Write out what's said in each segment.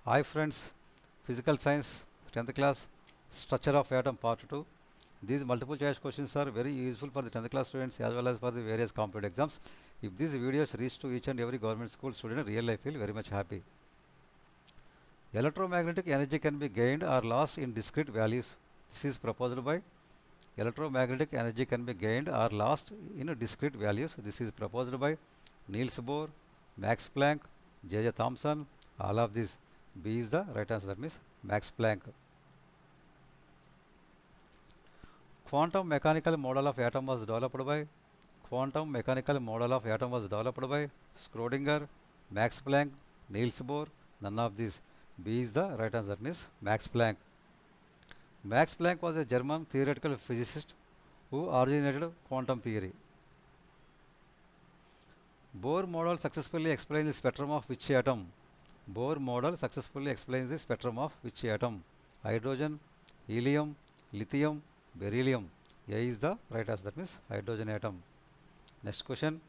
Hi friends, Physical Science 10th class Structure of Atom Part 2. These multiple choice questions are very useful for the 10th class students as well as for the various competitive exams. If these videos reach to each and every government school student, really I feel very much happy. Electromagnetic energy can be gained or lost in discrete values. This is proposed by electromagnetic energy can be gained or lost in discrete values. This is proposed by Niels Bohr, Max Planck, J.J. Thomson. All of these. B is the right answer. That means Max Planck. Quantum mechanical model of atom was developed by Schrödinger, Max Planck, Niels Bohr. None of these. B is the right answer. That means Max Planck. Max Planck was a German theoretical physicist who originated quantum theory. Bohr model successfully explains the spectrum of which atom? Bohr model successfully explains the spectrum of which atom? Hydrogen, helium, lithium, beryllium. A is the right answer. That means hydrogen atom. Next question.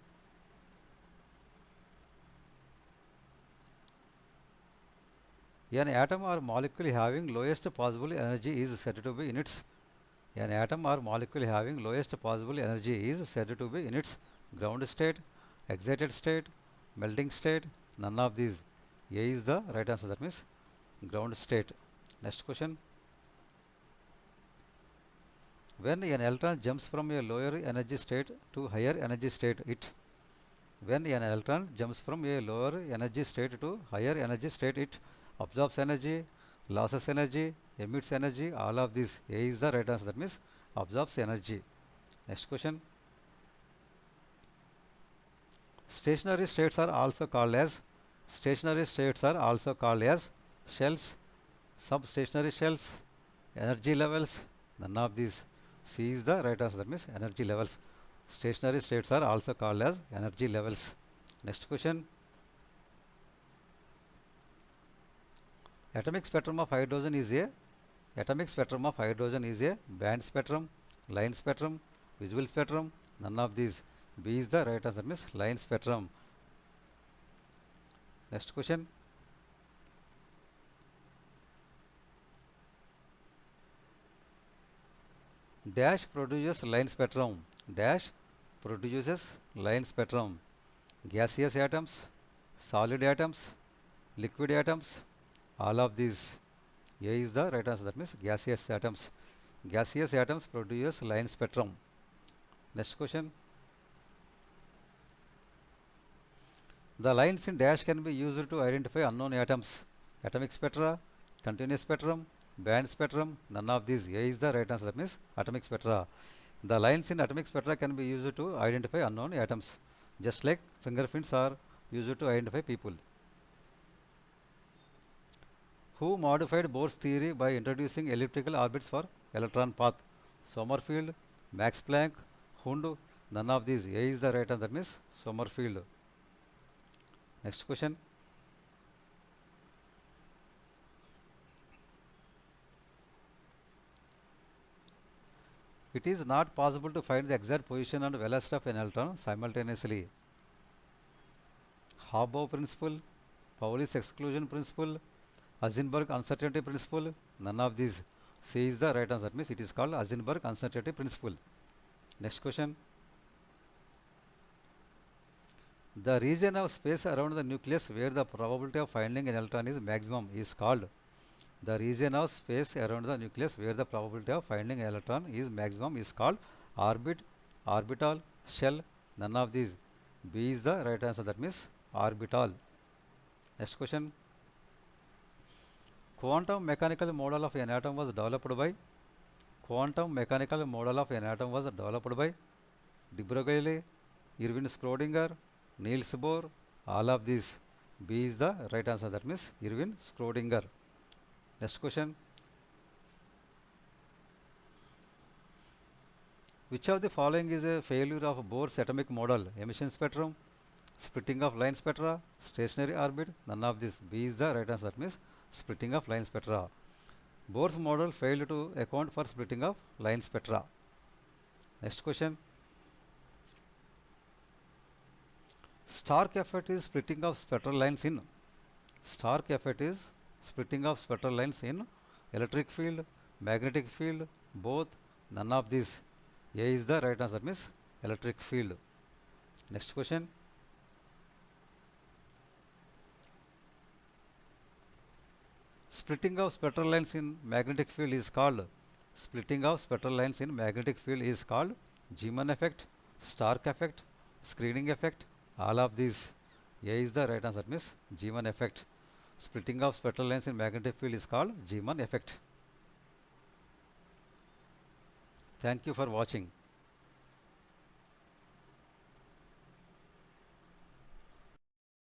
An atom or molecule having lowest possible energy is said to be in its An atom or molecule having lowest possible energy is said to be in its ground state, excited state, melting state, none of these. A is the right answer. That means ground state. Next question. When an electron jumps from a lower energy state to higher energy state, when an electron jumps from a lower energy state to higher energy state, it absorbs energy, losses energy, emits energy, all of these. A is the right answer. That means absorbs energy. Next question. Stationary states are also called as shells, substationary shells, energy levels. None of these. C is the right answer. That means energy levels. Stationary states are also called as energy levels. Next question. Atomic spectrum of hydrogen is a band spectrum, line spectrum, visual spectrum. None of these. B is the right answer. That means line spectrum. Next question. Dash produces line spectrum. Dash produces line spectrum. Gaseous atoms, solid atoms, liquid atoms, all of these. A is the right answer. That means gaseous atoms. Gaseous atoms produce line spectrum. Next question. The lines in dash can be used to identify unknown atoms. Atomic spectra, continuous spectrum, band spectrum, none of these. A is the right answer. That means atomic spectra. The lines in atomic spectra can be used to identify unknown atoms, just like fingerprints are used to identify people. Who modified Bohr's theory by introducing elliptical orbits for electron path? Sommerfeld, Max Planck, Hund, none of these. A is the right answer. That means Sommerfeld. Next question. It is not possible to find the exact position and velocity of an electron simultaneously. Hobbe principle, Pauli's exclusion principle, Heisenberg uncertainty principle, none of these. C is the right answer. That means it is called Heisenberg uncertainty principle. Next question. The region of space around the nucleus where the probability of finding an electron is maximum is called. The region of space around the nucleus where the probability of finding an electron is maximum is called orbit, orbital, shell, none of these. B is the right answer. That means orbital. Next question. Quantum mechanical model of an atom was developed by de Broglie, Erwin Schrödinger, Niels Bohr, all of these. B is the right answer. That means Erwin Schrödinger. Next question. Which of the following is a failure of Bohr's atomic model? Emission spectrum, splitting of line spectra, stationary orbit, none of this. B is the right answer. That means splitting of line spectra. Bohr's model failed to account for splitting of line spectra. Next question. Stark effect is splitting of spectral lines in Splitting of spectral lines in electric field, magnetic field, both, none of these. A is the right answer, means electric field. Next question. Splitting of spectral lines in magnetic field is called Zeeman effect, Stark effect, screening effect, all of these. A is the right answer, means Zeeman effect. Splitting of spectral lines in magnetic field is called Zeeman effect. Thank you for watching.